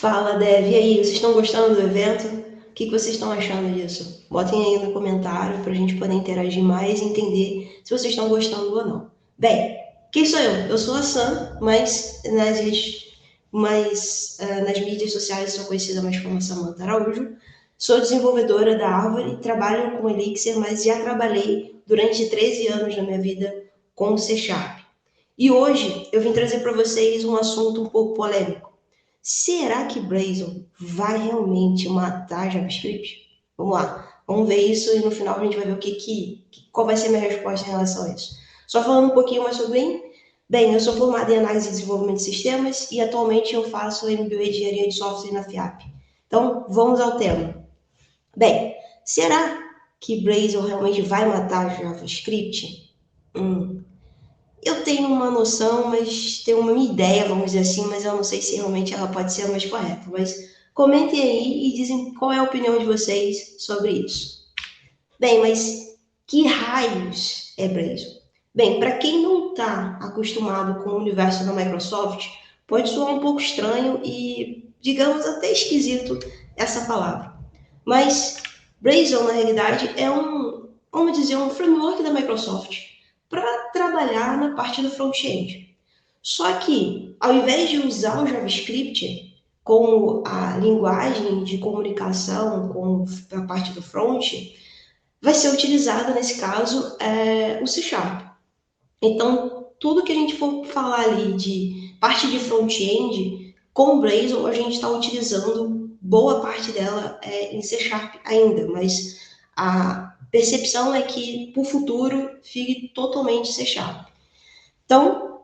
Fala, Dev. E aí, vocês estão gostando do evento? O que vocês estão achando disso? Botem aí no comentário para a gente poder interagir mais e entender se vocês estão gostando ou não. Bem, quem sou eu? Eu sou a Sam, mas nas mídias sociais sou conhecida mais como Samantha Araújo. Sou desenvolvedora da Árvore, trabalho com Elixir, mas já trabalhei durante 13 anos da minha vida com C Sharp. E hoje eu vim trazer para vocês um assunto um pouco polêmico. Será que Blazor vai realmente matar JavaScript? Vamos lá, vamos ver isso e no final a gente vai ver qual vai ser a minha resposta em relação a isso. Só falando um pouquinho mais sobre mim. Bem, eu sou formada em análise e desenvolvimento de sistemas e atualmente eu faço MBA de engenharia de software na FIAP. Então, vamos ao tema. Bem, será que Blazor realmente vai matar JavaScript? Eu tenho uma noção, mas tenho uma ideia, vamos dizer assim, mas eu não sei se realmente ela pode ser a mais correta. Mas comentem aí e dizem qual é a opinião de vocês sobre isso. Bem, mas que raios é Blazor? Bem, para quem não está acostumado com o universo da Microsoft, pode soar um pouco estranho e, digamos, até esquisito essa palavra. Mas Blazor, na realidade, vamos dizer, um framework da Microsoft para trabalhar na parte do front-end. Só que, ao invés de usar o JavaScript como a linguagem de comunicação com a parte do front, vai ser utilizada, nesse caso, o C Sharp. Então, tudo que a gente for falar ali de parte de front-end, com o Blazor, a gente está utilizando boa parte dela em C Sharp ainda, mas a percepção é que, para o futuro, fique totalmente C Sharp. Então,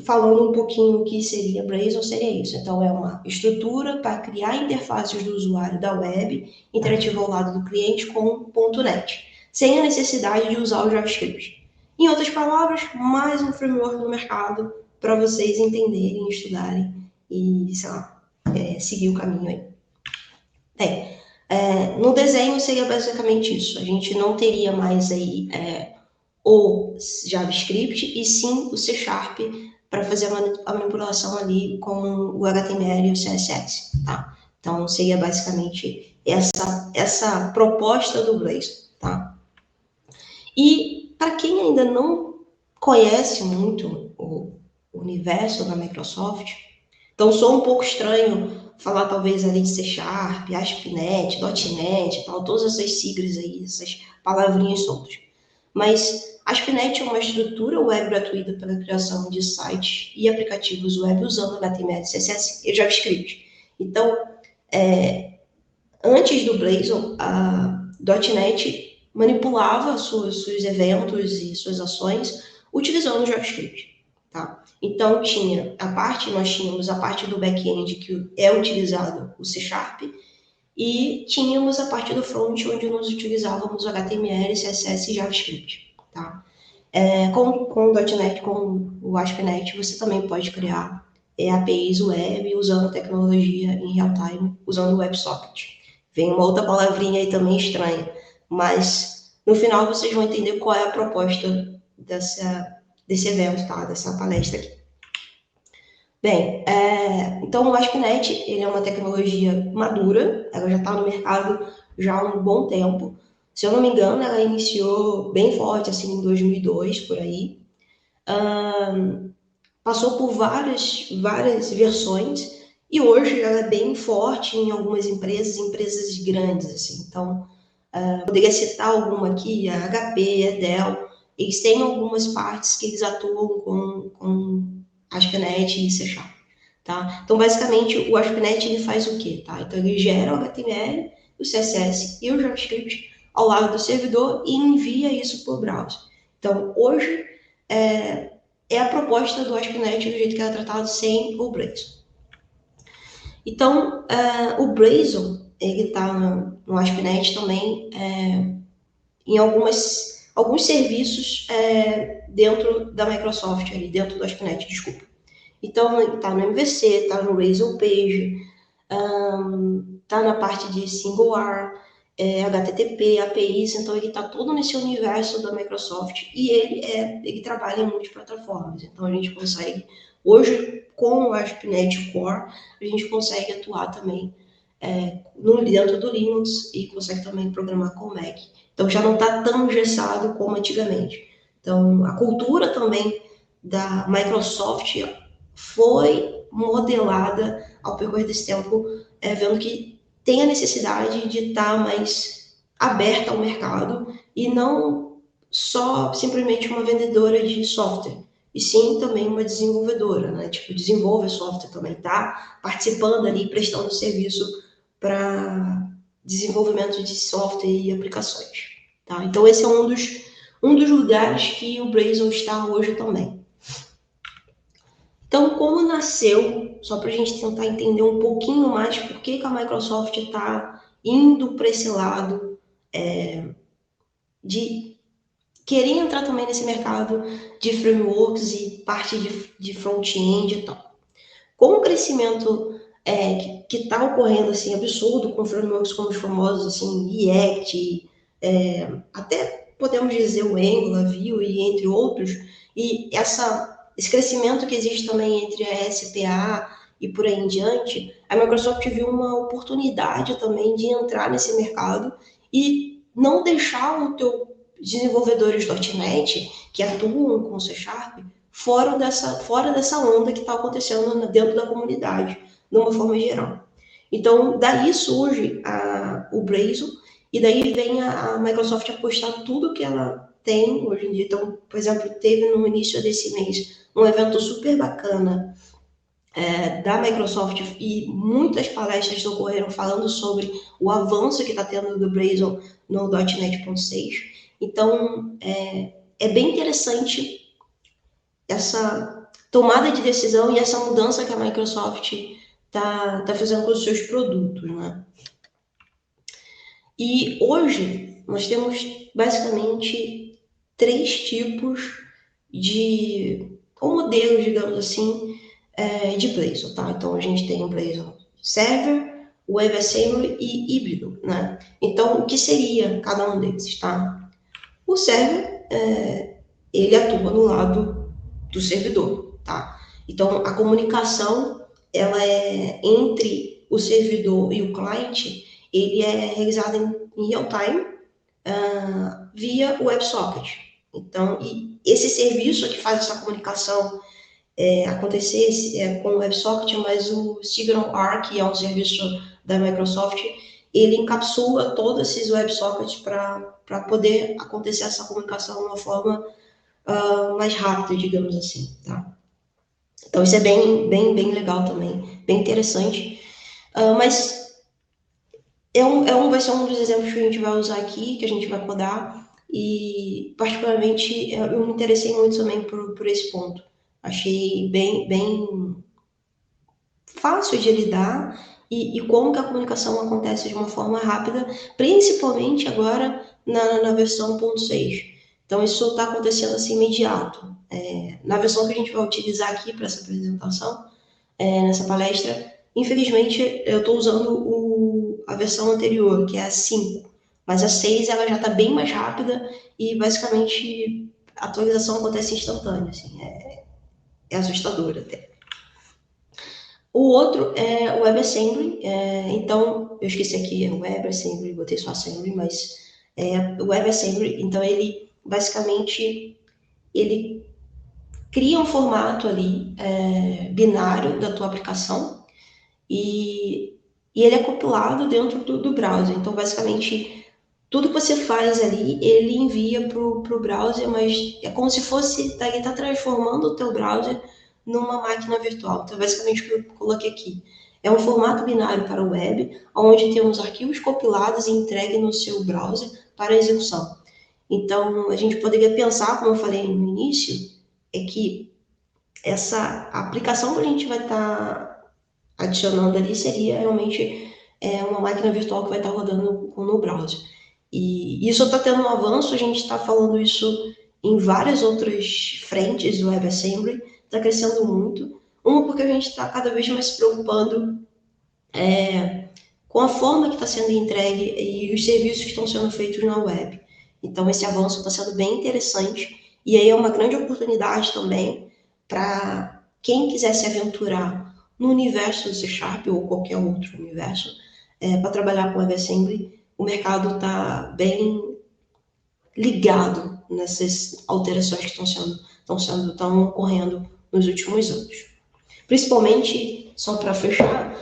falando um pouquinho o que seria Blazor, seria isso. Então, é uma estrutura para criar interfaces do usuário da web, interativa ao lado do cliente com .NET, sem a necessidade de usar o JavaScript. Em outras palavras, mais um framework no mercado para vocês entenderem, estudarem e, sei lá, seguir o caminho aí. No desenho seria basicamente isso. A gente não teria mais aí o JavaScript e sim o C Sharp para fazer a manipulação ali com o HTML e o CSS, tá? Então seria basicamente essa proposta do Blazor, tá? E para quem ainda não conhece muito o universo da Microsoft, então soa um pouco estranho falar talvez ali de C Sharp, ASP.NET, .NET, tal, todas essas siglas aí, essas palavrinhas soltas. Mas ASP.NET é uma estrutura web gratuita para a criação de sites e aplicativos web usando HTML, CSS e JavaScript. Então, antes do Blazor, a .NET manipulava seus eventos e suas ações utilizando o JavaScript. Tá? Então, nós tínhamos a parte do back-end que é utilizado o C Sharp e tínhamos a parte do front onde nós utilizávamos o HTML, CSS e JavaScript. Tá? Com o .NET, com o ASP.NET, você também pode criar APIs web usando tecnologia em real-time, usando o WebSocket. Vem uma outra palavrinha aí também estranha, mas no final vocês vão entender qual é a proposta desse evento, tá? Dessa palestra aqui. Bem, então o ASP.NET ele é uma tecnologia madura, ela já está no mercado já há um bom tempo. Se eu não me engano, ela iniciou bem forte, assim, em 2002, por aí. Passou por várias versões e hoje ela é bem forte em algumas empresas grandes, assim. Então, poderia citar alguma aqui, a HP, a Dell, eles têm algumas partes que eles atuam com ASP.NET e C Sharp, tá? Então, basicamente, o ASP.NET ele faz o quê, tá? Então, ele gera o HTML, o CSS e o JavaScript ao lado do servidor e envia isso para o browser. Então, hoje, é a proposta do ASP.NET do jeito que ela é tratado sem o Blazor. Então, o Blazor, ele está no ASP.NET também em alguns serviços dentro da Microsoft, ali, dentro do ASP.NET, desculpa. Então, está no MVC, está no Razor Page, está na parte de SingleR, HTTP, APIs, então ele está todo nesse universo da Microsoft e ele trabalha em multiplataformas. Então a gente consegue, hoje, com o ASP.NET Core, a gente consegue atuar também dentro do Linux e consegue também programar com o Mac. Então já não está tão engessado como antigamente. Então a cultura também da Microsoft foi modelada ao percorrer desse tempo, vendo que tem a necessidade de estar mais aberta ao mercado e não só simplesmente uma vendedora de software, e sim também uma desenvolvedora, né? Tipo, desenvolve software também, tá participando ali, prestando serviço para desenvolvimento de software e aplicações, tá? Então esse é um dos lugares que o Brazel está hoje também. Então, como nasceu, só para a gente tentar entender um pouquinho mais por que a Microsoft está indo para esse lado de querer entrar também nesse mercado de frameworks e parte de front-end e tal. Com o crescimento que está ocorrendo assim absurdo com frameworks como os famosos assim React, até podemos dizer o Angular, Vue e entre outros, e esse crescimento que existe também entre a SPA e por aí em diante, a Microsoft viu uma oportunidade também de entrar nesse mercado e não deixar o teu desenvolvedores .NET que atuam com C Sharp fora dessa onda que está acontecendo dentro da comunidade, de uma forma geral. Então, daí surge o Brazel, e daí vem a Microsoft apostar tudo que ela tem hoje em dia. Então, por exemplo, teve no início desse mês um evento super bacana da Microsoft e muitas palestras ocorreram falando sobre o avanço que está tendo do Brazel no .NET.6. Então, é bem interessante essa tomada de decisão e essa mudança que a Microsoft tá fazendo com os seus produtos, né? E hoje nós temos basicamente 3 tipos ou modelos, digamos assim, de Blazor, tá? Então a gente tem o Blazor Server, WebAssembly e híbrido, né? Então o que seria cada um desses, tá? O Server, ele atua no lado do servidor, tá? Então a comunicação ela é entre o servidor e o cliente, ele é realizado em real time via WebSocket. Então, e esse serviço que faz essa comunicação acontecer com o WebSocket, mas o SignalR, que é um serviço da Microsoft, ele encapsula todos esses WebSockets para poder acontecer essa comunicação de uma forma mais rápida, digamos assim, tá? Então isso é bem legal também, bem interessante. Mas vai ser um dos exemplos que a gente vai usar aqui, que a gente vai codar, e particularmente eu me interessei muito também por esse ponto. Achei bem fácil de lidar e como que a comunicação acontece de uma forma rápida, principalmente agora na versão 1.6. Então isso está acontecendo assim imediato. Na versão que a gente vai utilizar aqui para essa apresentação, nessa palestra, infelizmente eu estou usando a versão anterior, que é a 5, mas a 6 ela já está bem mais rápida e basicamente a atualização acontece instantânea, assim, é assustador até. O outro é o WebAssembly, então eu esqueci aqui, é o WebAssembly, botei só Assembly, mas o WebAssembly, então ele basicamente ele cria um formato ali binário da tua aplicação e ele é compilado dentro do browser. Então, basicamente, tudo que você faz ali, ele envia para o browser, mas é como se fosse, ele está transformando o teu browser numa máquina virtual. Então, basicamente, o que eu coloquei aqui é um formato binário para o web, onde temos arquivos compilados e entregues no seu browser para execução. Então, a gente poderia pensar, como eu falei no início, é que essa aplicação que a gente vai estar adicionando ali seria realmente uma máquina virtual que vai estar rodando no browser. E isso está tendo um avanço, a gente está falando isso em várias outras frentes do WebAssembly, está crescendo muito. Uma, porque a gente está cada vez mais se preocupando com a forma que está sendo entregue e os serviços que estão sendo feitos na web. Então, esse avanço está sendo bem interessante, e aí é uma grande oportunidade também para quem quiser se aventurar no universo do C Sharp ou qualquer outro universo, para trabalhar com WebAssembly, o mercado está bem ligado nessas alterações que estão ocorrendo nos últimos anos. Principalmente, só para fechar,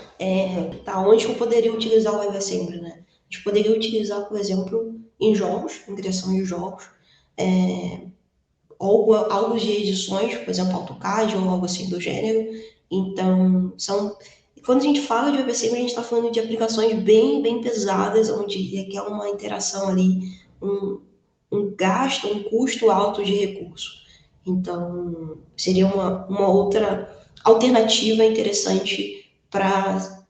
tá onde eu poderia utilizar o WebAssembly, né? A gente poderia utilizar, por exemplo, em jogos, em criação de jogos, algo de edições, por exemplo, AutoCAD ou algo assim do gênero. Então, quando a gente fala de WebAssembly, a gente está falando de aplicações bem, bem pesadas, onde requer uma interação ali, um gasto, um custo alto de recurso. Então, seria uma outra alternativa interessante para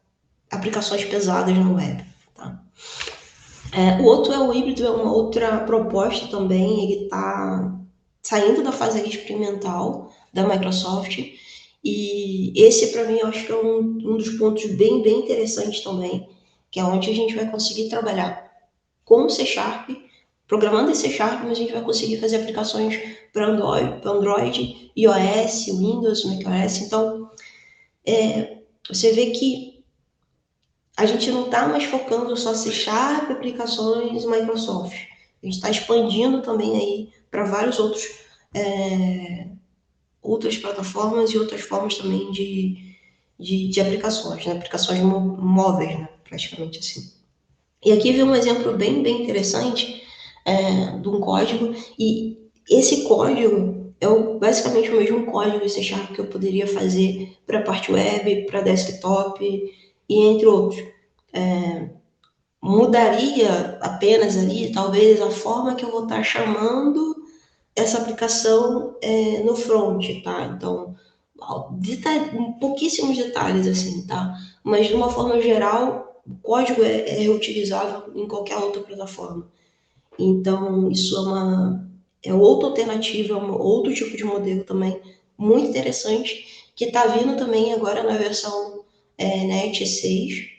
aplicações pesadas no web. Tá? O outro é o híbrido, é uma outra proposta também, ele está saindo da fase experimental da Microsoft, e esse, para mim, eu acho que é um dos pontos bem, bem interessantes também, que é onde a gente vai conseguir trabalhar com C Sharp, programando em C Sharp, mas a gente vai conseguir fazer aplicações para Android, iOS, Windows, macOS. Então, você vê que a gente não está mais focando só C Sharp, aplicações Microsoft. A gente está expandindo também aí para vários outras plataformas e outras formas também de aplicações, né? Aplicações móveis, né? Praticamente assim. E aqui vem um exemplo bem, bem interessante de um código, e esse código é basicamente o mesmo código de C Sharp que eu poderia fazer para a parte web, para desktop e entre outros. Mudaria apenas ali, talvez, a forma que eu vou estar chamando essa aplicação no front, tá? Então, pouquíssimos detalhes, assim, tá? Mas, de uma forma geral, o código é reutilizável em qualquer outra plataforma. Então, isso é outra alternativa, outro tipo de modelo também muito interessante, que está vindo também agora na versão NET 6,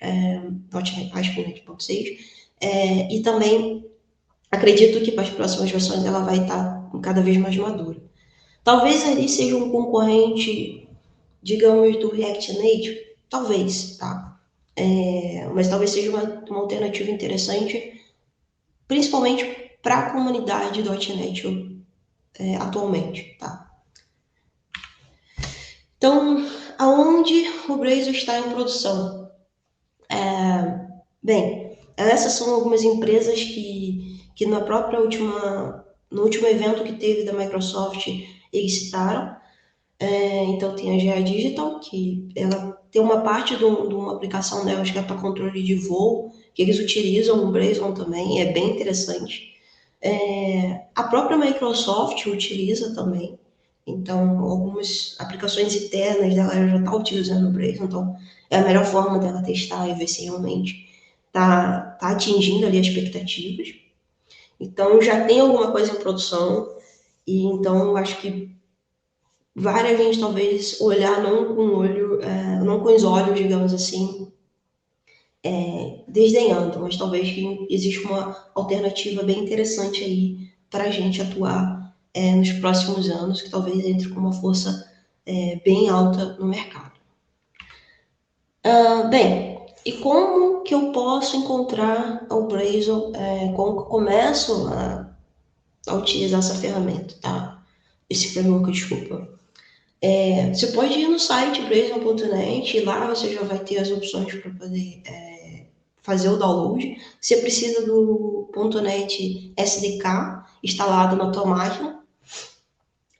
acho que NET 6, e também acredito que para as próximas versões ela vai estar cada vez mais madura. Talvez ali seja um concorrente, digamos, do React Native, talvez, tá? Mas talvez seja uma alternativa interessante, principalmente para a comunidade .NET atualmente, tá? Então, aonde o Blazor está em produção? Bem, essas são algumas empresas que no último evento que teve da Microsoft, eles citaram. Então, tem a GA Digital, que ela tem uma parte de uma aplicação delas que é para controle de voo, que eles utilizam o Blazor também, é bem interessante. A própria Microsoft utiliza também, então algumas aplicações internas dela já está utilizando o Blazor, então é a melhor forma dela testar e ver se realmente está atingindo ali as expectativas. Então já tem alguma coisa em produção, e então acho que vale a gente talvez olhar não com os olhos, digamos assim, desdenhando, mas talvez que exista uma alternativa bem interessante aí para a gente atuar nos próximos anos, que talvez entre com uma força bem alta no mercado. Bem, e como que eu posso encontrar o Blazor, como que eu começo a utilizar essa ferramenta, tá? Esse framework, desculpa. Você pode ir no site blazor.net e lá você já vai ter as opções para poder fazer o download. Você precisa do .NET SDK instalado na tua máquina.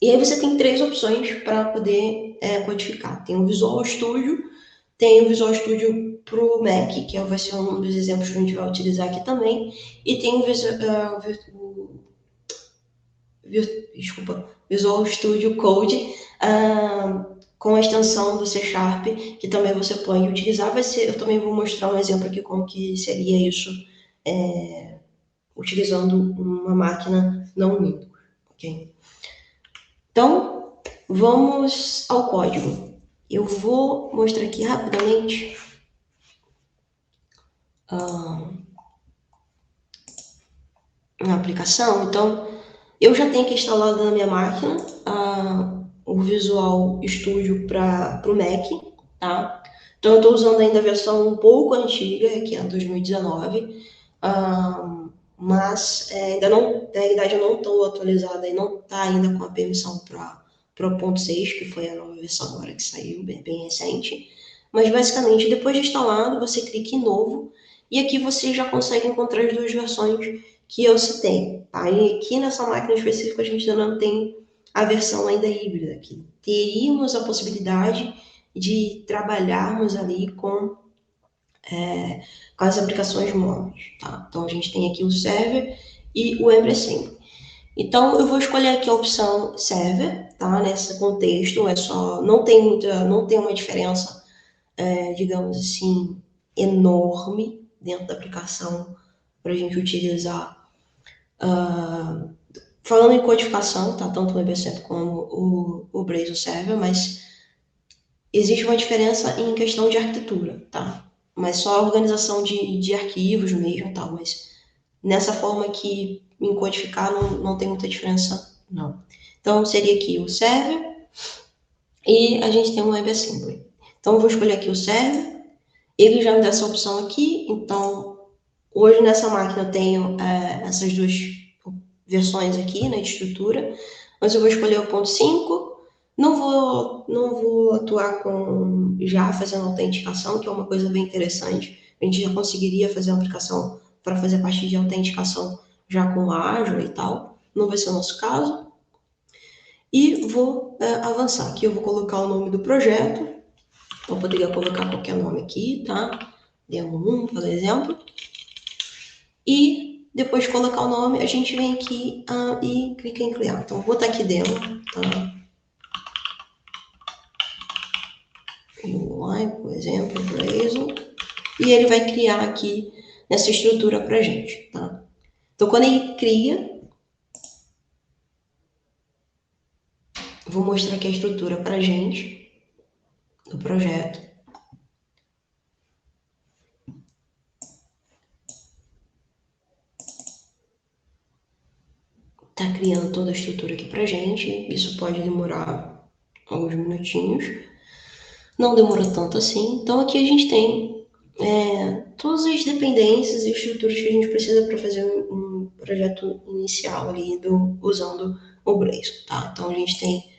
E aí você tem 3 opções para poder codificar. Tem o Visual Studio, tem o Visual Studio para o Mac, que vai ser um dos exemplos que a gente vai utilizar aqui também. E tem o Visual Studio Code com a extensão do C Sharp, que também você pode utilizar. Eu também vou mostrar um exemplo aqui como que seria isso utilizando uma máquina não Windows. Okay? Então, vamos ao código. Eu vou mostrar aqui rapidamente a aplicação. Então, eu já tenho aqui instalado na minha máquina o Visual Studio para o Mac, tá? Então eu estou usando ainda a versão um pouco antiga, que é a 2019, mas ainda não, na realidade eu não estou atualizada e não está ainda com a permissão para o 1.6, que foi a nova versão agora que saiu, bem recente. Mas basicamente, depois de instalado, você clica em novo e aqui você já consegue encontrar as duas versões que eu citei. Tá? E aqui nessa máquina específica a gente ainda não tem a versão ainda híbrida, que teríamos a possibilidade de trabalharmos ali com as aplicações móveis. Tá? Então a gente tem aqui o server e o WebAssembly. Então eu vou escolher aqui a opção server, tá? Nesse contexto é só, não tem uma diferença, digamos assim, enorme dentro da aplicação para a gente utilizar. Falando em codificação, tá? Tanto o WebAssembly como o Blazor Server, mas existe uma diferença em questão de arquitetura, tá? Mas só a organização de arquivos mesmo, tá? Mas nessa forma aqui, em codificar, não tem muita diferença, não. Então, seria aqui o server e a gente tem um WebAssembly. Então, eu vou escolher aqui o server, ele já me dá essa opção aqui, então, hoje nessa máquina eu tenho essas duas versões aqui, né, de estrutura, mas eu vou escolher o ponto 5. Não vou atuar com já fazendo autenticação, que é uma coisa bem interessante. A gente já conseguiria fazer uma aplicação para fazer a parte de autenticação já com a Azure e tal. Não vai ser o nosso caso. E vou avançar. Aqui eu vou colocar o nome do projeto. Eu poderia colocar qualquer nome aqui, tá? Demo 1, por exemplo. E depois de colocar o nome, a gente vem aqui e clica em criar. Então, vou botar aqui demo, tá? UI, por exemplo, Blazor. E ele vai criar aqui nessa estrutura pra gente, tá? Então, quando ele cria, vou mostrar aqui a estrutura pra gente do projeto. Tá criando toda a estrutura aqui pra gente. Isso pode demorar alguns minutinhos. Não demora tanto assim. Então, aqui a gente tem todas as dependências e estruturas que a gente precisa para fazer um projeto inicial ali usando o Blazor, tá? Então, a gente tem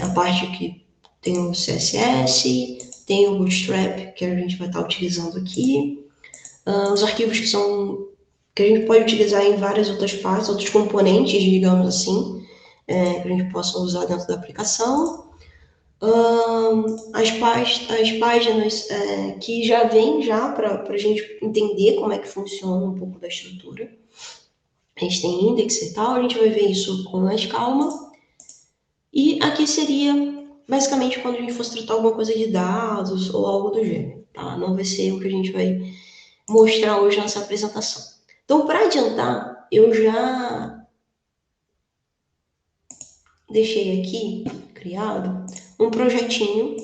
a parte que tem o CSS, tem o Bootstrap, que a gente vai estar utilizando aqui, os arquivos que a gente pode utilizar em várias outras partes, outros componentes, digamos assim, que a gente possa usar dentro da aplicação. As páginas que já vêm já para a gente entender como é que funciona um pouco da estrutura. A gente tem index e tal, a gente vai ver isso com mais calma. E aqui seria basicamente quando a gente fosse tratar alguma coisa de dados ou algo do gênero, tá? Não vai ser o que a gente vai mostrar hoje nessa apresentação. Então, para adiantar, eu já deixei aqui criado um projetinho,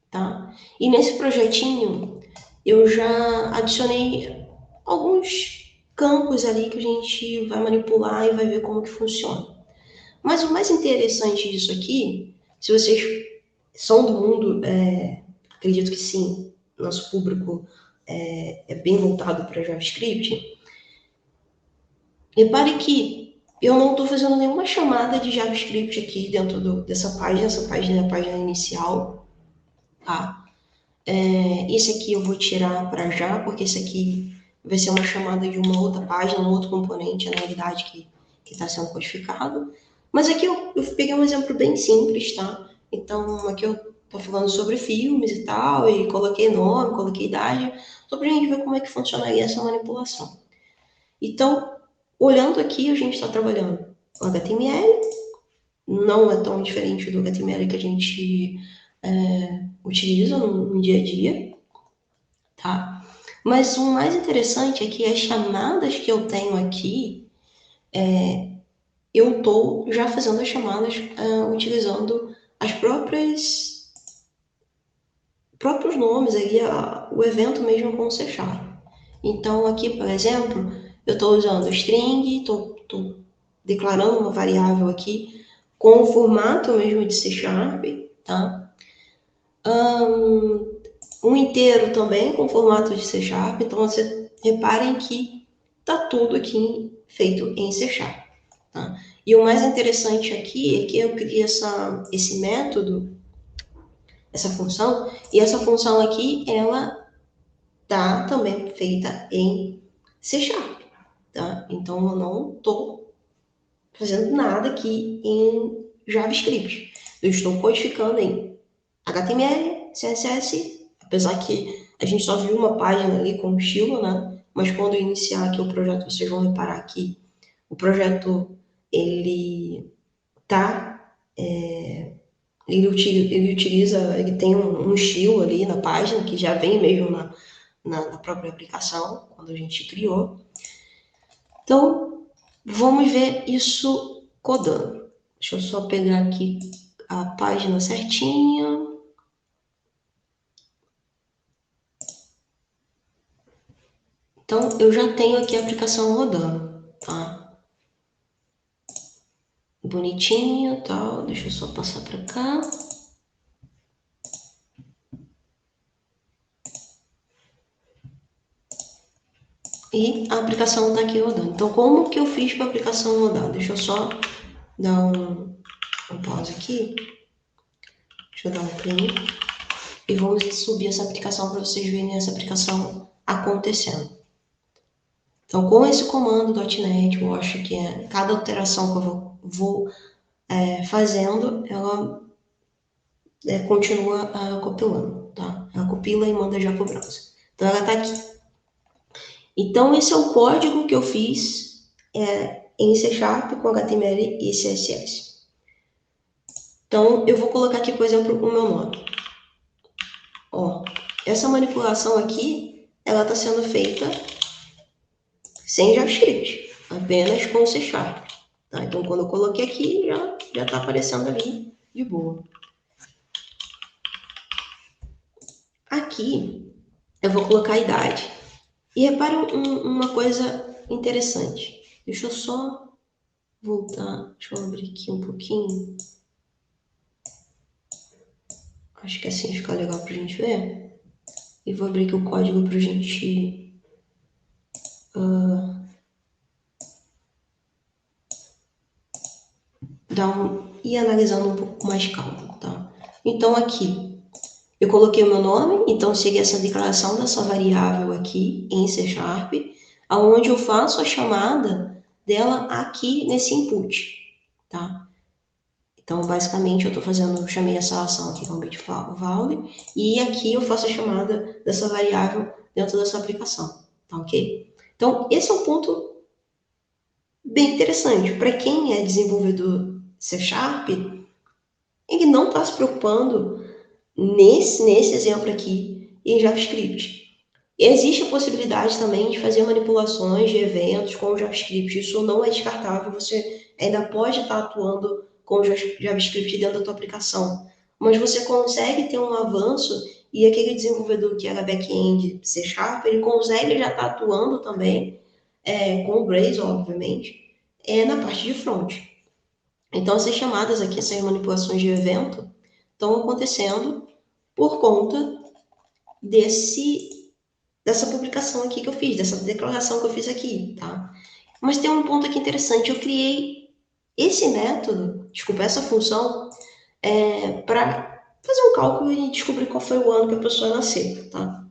tá? E nesse projetinho eu já adicionei alguns campos ali que a gente vai manipular e vai ver como que funciona. Mas o mais interessante disso aqui, se vocês são do mundo, acredito que sim, nosso público é bem voltado para JavaScript. Repare que eu não estou fazendo nenhuma chamada de JavaScript aqui dentro dessa página. Essa página é a página inicial. Tá? Esse aqui eu vou tirar para já, porque esse aqui vai ser uma chamada de uma outra página, um outro componente, na realidade, que está sendo codificado. Mas aqui eu peguei um exemplo bem simples, tá? Então, aqui eu estou falando sobre filmes e tal, e coloquei nome, coloquei idade, só para a gente ver como é que funcionaria essa manipulação. Então, olhando aqui, a gente está trabalhando com HTML, não é tão diferente do HTML que a gente utiliza no dia a dia, tá? Mas o mais interessante é que as chamadas que eu tenho aqui, eu estou já fazendo as chamadas utilizando as próprios nomes ali, o evento mesmo com o C#. Então, aqui, por exemplo, eu estou usando string, estou declarando uma variável aqui com o formato mesmo de C Sharp, tá? Um inteiro também com formato de C Sharp, então você reparem que tá tudo aqui feito em C Sharp, tá? E o mais interessante aqui é que eu criei esse método, essa função, e essa função aqui, ela tá também feita em C Sharp, tá? Então eu não estou fazendo nada aqui em JavaScript. Eu estou codificando em HTML, CSS, apesar que a gente só viu uma página ali com o estilo, né? Mas quando eu iniciar aqui o projeto, vocês vão reparar que o projeto, ele tá, ele tem um estilo ali na página, que já vem mesmo na própria aplicação, quando a gente criou. Então, vamos ver isso codando. Deixa eu só pegar aqui a página certinha. Então, eu já tenho aqui a aplicação rodando, tá? Bonitinho, tal. Deixa eu só passar para cá. E a aplicação está aqui rodando. Então, como que eu fiz para a aplicação rodar? Deixa eu só dar um pause aqui. Deixa eu dar um print. E vamos subir essa aplicação para vocês verem essa aplicação acontecendo. Então, com esse comando .NET, eu acho que cada alteração que eu vou fazendo, ela continua compilando, tá? Ela compila e manda já para o browser. Então, ela está aqui. Então, esse é o código que eu fiz em C Sharp com HTML e CSS. Então, eu vou colocar aqui, por exemplo, o meu nome. Ó, essa manipulação aqui, ela está sendo feita sem JavaScript, apenas com C Sharp. Tá? Então, quando eu coloquei aqui, já está aparecendo ali de boa. Aqui, eu vou colocar a idade. E repare uma coisa interessante. Deixa eu só voltar, deixa eu abrir aqui um pouquinho. Acho que assim fica legal pra gente ver. E vou abrir aqui o código pra gente ir analisando um pouco mais calmo, tá? Então aqui, eu coloquei o meu nome, então segui essa declaração dessa variável aqui em C Sharp, aonde eu faço a chamada dela aqui nesse input, tá? Então, basicamente, eu chamei essa ação aqui com bit value, e aqui eu faço a chamada dessa variável dentro dessa aplicação, tá ok? Então, esse é um ponto bem interessante. Para quem é desenvolvedor C Sharp, ele não está se preocupando nesse exemplo aqui em JavaScript. Existe a possibilidade também de fazer manipulações de eventos com JavaScript. Isso não é descartável, você ainda pode estar atuando com JavaScript dentro da tua aplicação. Mas você consegue ter um avanço e aquele desenvolvedor que era back-end C Sharp, ele consegue já estar atuando também, com o Blazor, obviamente, na parte de front. Então, essas chamadas aqui, essas manipulações de evento, estão acontecendo por conta dessa publicação aqui que eu fiz, dessa declaração que eu fiz aqui, tá? Mas tem um ponto aqui interessante, eu criei esse método, desculpa, essa função, para fazer um cálculo e descobrir qual foi o ano que a pessoa nasceu, tá?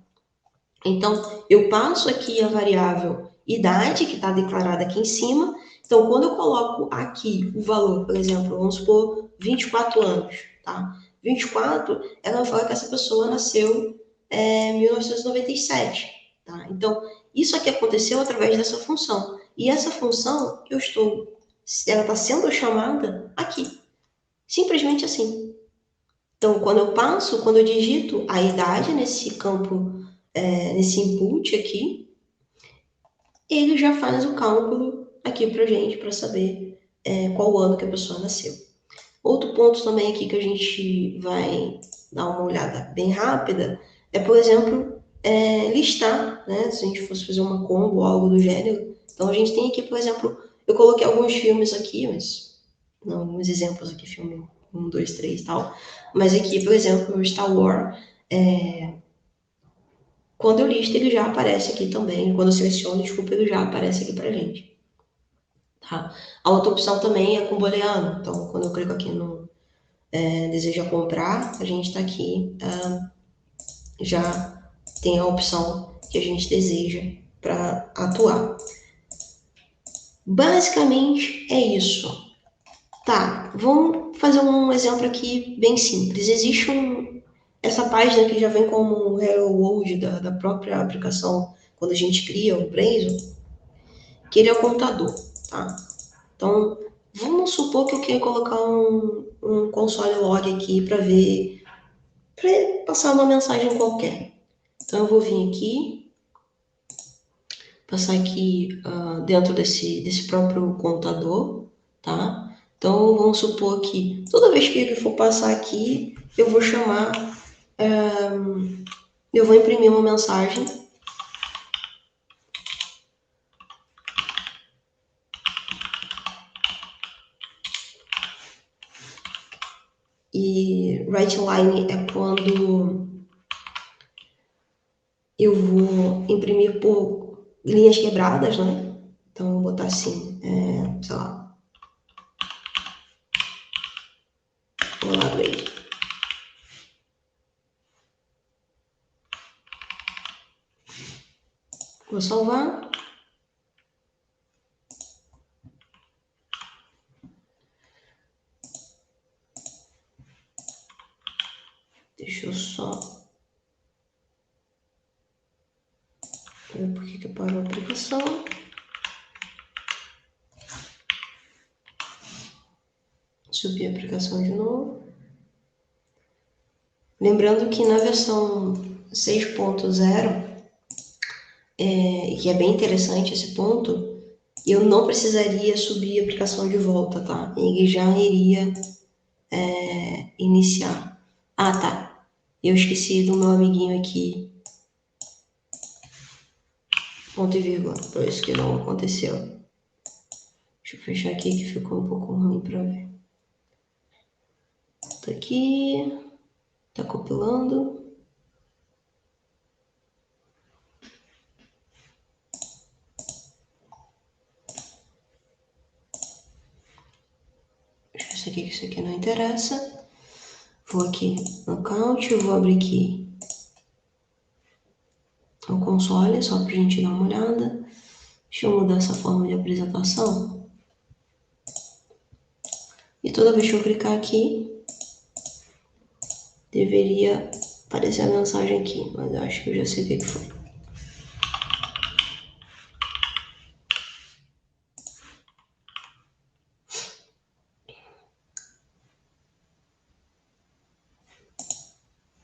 Então, eu passo aqui a variável idade, que está declarada aqui em cima. Então, quando eu coloco aqui o valor, por exemplo, vamos supor 24 anos, tá? 24, ela vai falar que essa pessoa nasceu em 1997, tá? Então, isso aqui aconteceu através dessa função. E essa função, ela está sendo chamada aqui. Simplesmente assim. Então, quando eu digito a idade nesse campo, nesse input aqui, ele já faz o cálculo aqui pra gente, para saber qual ano que a pessoa nasceu. Outro ponto também aqui que a gente vai dar uma olhada bem rápida é, por exemplo, listar, né? Se a gente fosse fazer uma combo ou algo do gênero. Então, a gente tem aqui, por exemplo, eu coloquei alguns filmes aqui, mas alguns exemplos aqui, filme 1, 2, 3 e tal. Mas aqui, por exemplo, o Star Wars, quando eu listo, ele já aparece aqui também. Quando eu seleciono, desculpa, ele já aparece aqui pra gente. Tá? A outra opção também é com booleano. Então, quando eu clico aqui no deseja comprar, a gente está aqui, já tem a opção que a gente deseja para atuar. Basicamente é isso. Tá, vamos fazer um exemplo aqui bem simples. Existe essa página que já vem como Hello World da própria aplicação, quando a gente cria o Blazor, que ele é o contador, tá? Então, vamos supor que eu queira colocar um console log aqui para ver, para passar uma mensagem qualquer. Então, eu vou vir aqui, passar aqui dentro desse próprio contador, tá? Então, vamos supor que toda vez que ele for passar aqui, eu vou chamar, eu vou imprimir uma mensagem. E write line é quando eu vou imprimir por linhas quebradas, né? Então, eu vou botar assim, sei lá, olá, Blade. Vou salvar. Deixa eu só ver por que parou a aplicação. Subir a aplicação de novo. Lembrando que na versão 6.0, que é bem interessante esse ponto, eu não precisaria subir a aplicação de volta, tá? Ele já iria iniciar. Ah, tá. Eu esqueci do meu amiguinho aqui. Ponto e vírgula. Por isso que não aconteceu. Deixa eu fechar aqui que ficou um pouco ruim para ver. Tá aqui. Tá compilando. Isso aqui, que isso aqui não interessa. Vou aqui no count, vou abrir aqui o console, só pra gente dar uma olhada. Deixa eu mudar essa forma de apresentação. E toda vez que eu clicar aqui, deveria aparecer a mensagem aqui, mas eu acho que eu já sei o que foi.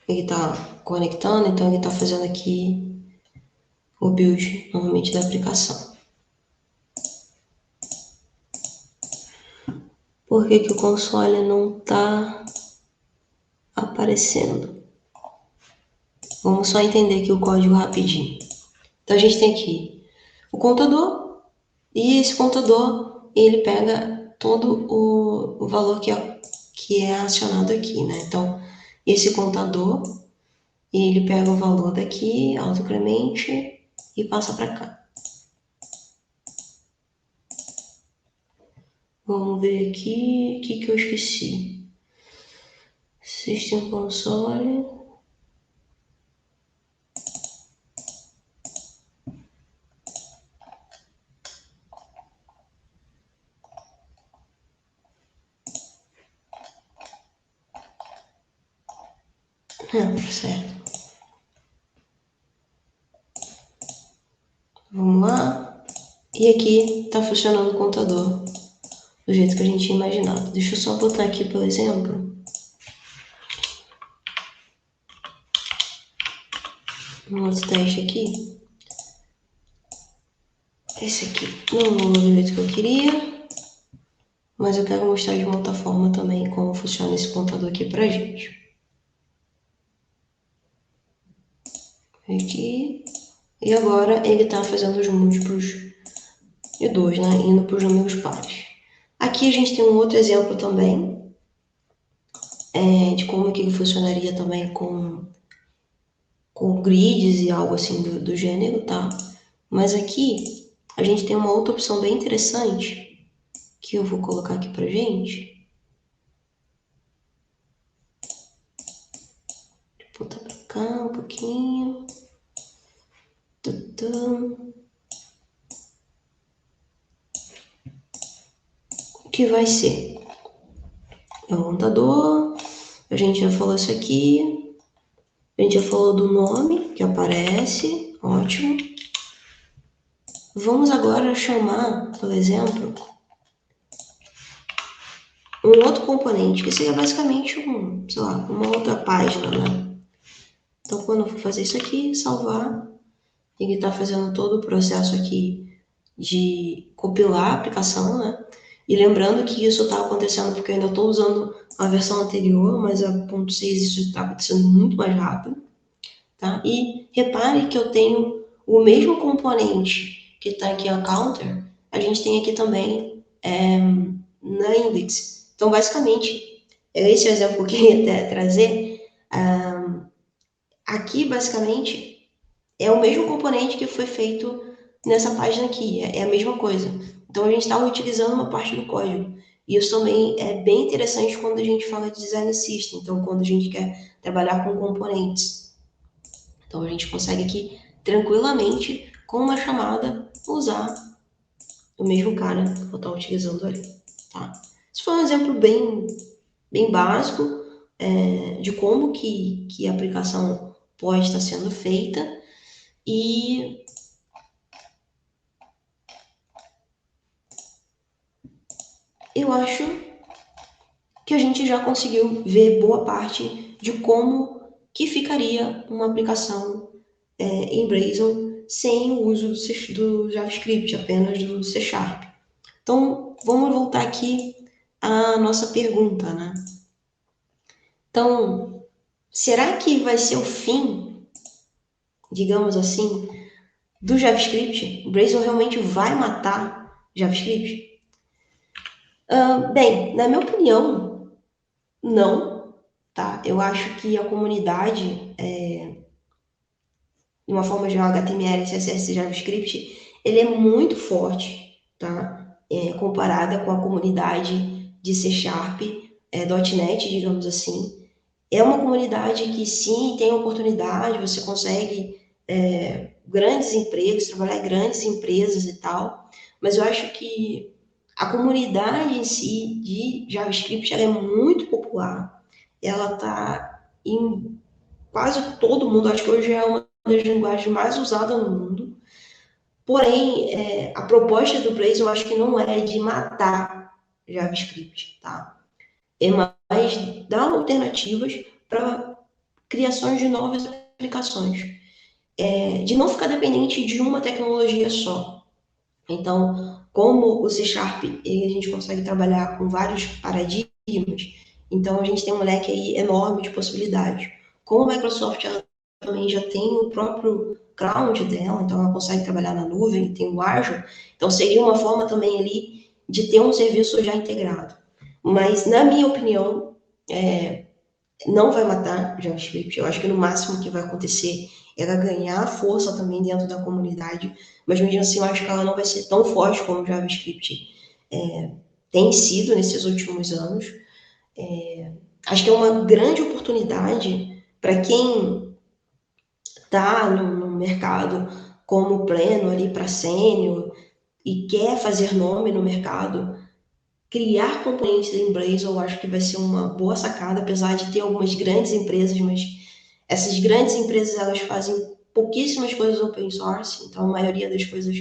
Ele está conectando, então ele está fazendo aqui o build normalmente da aplicação. Por que que o console não está aparecendo? Vamos só entender aqui o código rapidinho. Então a gente tem aqui o contador, e esse contador ele pega todo o valor que é acionado aqui, né? Então esse contador ele pega o valor daqui, autocremente, e passa para cá. Vamos ver aqui, o que eu esqueci? System Console. Certo. Vamos lá. E aqui está funcionando o contador do jeito que a gente tinha imaginado. Deixa eu só botar aqui, por exemplo, um outro teste aqui. Esse aqui não rolou do jeito que eu queria, mas eu quero mostrar de uma outra forma também como funciona esse contador aqui pra gente. Aqui. E agora ele está fazendo os múltiplos de 2, né? Indo para os números pares. Aqui a gente tem um outro exemplo também, de como que ele funcionaria também com grids e algo assim do gênero, tá? Mas aqui a gente tem uma outra opção bem interessante que eu vou colocar aqui pra gente. Vou botar pra cá um pouquinho. Tutum. Que vai ser o contador. A gente já falou isso aqui. A gente já falou do nome que aparece. Ótimo. Vamos agora chamar, por exemplo, um outro componente, que seria basicamente sei lá, uma outra página, né? Então, quando eu for fazer isso aqui, salvar, ele está fazendo todo o processo aqui de compilar a aplicação, né? E lembrando que isso está acontecendo porque eu ainda estou usando a versão anterior, mas a 1.6 isso está acontecendo muito mais rápido, tá? E repare que eu tenho o mesmo componente que está aqui a counter, a gente tem aqui também na index. Então, basicamente, esse é o exemplo que eu queria trazer. Aqui, basicamente, é o mesmo componente que foi feito nessa página aqui, é a mesma coisa. Então, a gente está utilizando uma parte do código. E isso também é bem interessante quando a gente fala de design system, então quando a gente quer trabalhar com componentes. Então, a gente consegue aqui, tranquilamente, com uma chamada, usar o mesmo cara que eu vou estar utilizando ali, tá? Isso foi um exemplo bem básico de como que a aplicação pode estar sendo feita e eu acho que a gente já conseguiu ver boa parte de como que ficaria uma aplicação em Blazor sem o uso do JavaScript, apenas do C Sharp. Então, vamos voltar aqui à nossa pergunta, né? Então, será que vai ser o fim, digamos assim, do JavaScript? O Blazor realmente vai matar JavaScript? Bem, na minha opinião, não, tá? Eu acho que a comunidade, de uma forma geral, HTML, CSS e JavaScript, ele é muito forte, tá? Comparada com a comunidade de C Sharp, .NET, digamos assim. É uma comunidade que sim, tem oportunidade, você consegue grandes empregos, trabalhar em grandes empresas e tal, mas eu acho que a comunidade em si de JavaScript ela é muito popular, ela está em quase todo mundo, acho que hoje é uma das linguagens mais usadas no mundo, porém, a proposta do Blazor eu acho que não é de matar JavaScript, tá? É mais dar alternativas para criações de novas aplicações, de não ficar dependente de uma tecnologia só. Então, como o C Sharp, a gente consegue trabalhar com vários paradigmas, então a gente tem um leque aí enorme de possibilidades. Como a Microsoft ela também já tem o próprio cloud dela, então ela consegue trabalhar na nuvem, tem o Azure, então seria uma forma também ali de ter um serviço já integrado. Mas, na minha opinião, não vai matar JavaScript. Eu acho que no máximo que vai acontecer é ela ganhar força também dentro da comunidade, mas mesmo assim eu acho que ela não vai ser tão forte como o JavaScript tem sido nesses últimos anos. Acho que é uma grande oportunidade para quem está no mercado como pleno ali para sênior e quer fazer nome no mercado, criar componentes em Blazor eu acho que vai ser uma boa sacada, apesar de ter algumas grandes empresas, mas essas grandes empresas elas fazem pouquíssimas coisas open source, então a maioria das coisas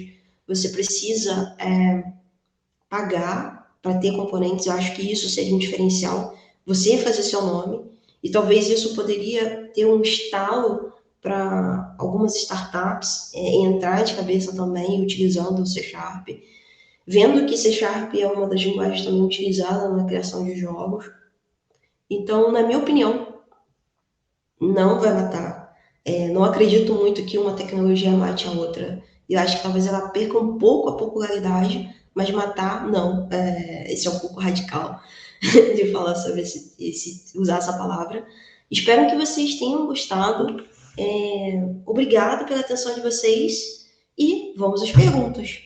você precisa pagar para ter componentes. Eu acho que isso seria um diferencial, você fazer seu nome, e talvez isso poderia ter um estalo para algumas startups entrar de cabeça também utilizando o C Sharp, vendo que C Sharp é uma das linguagens também utilizada na criação de jogos. Então, na minha opinião, não vai matar. Não acredito muito que uma tecnologia mate a outra. Eu acho que talvez ela perca um pouco a popularidade, mas matar, não. esse é um pouco radical de falar sobre usar essa palavra. Espero que vocês tenham gostado. Obrigado pela atenção de vocês e vamos às perguntas.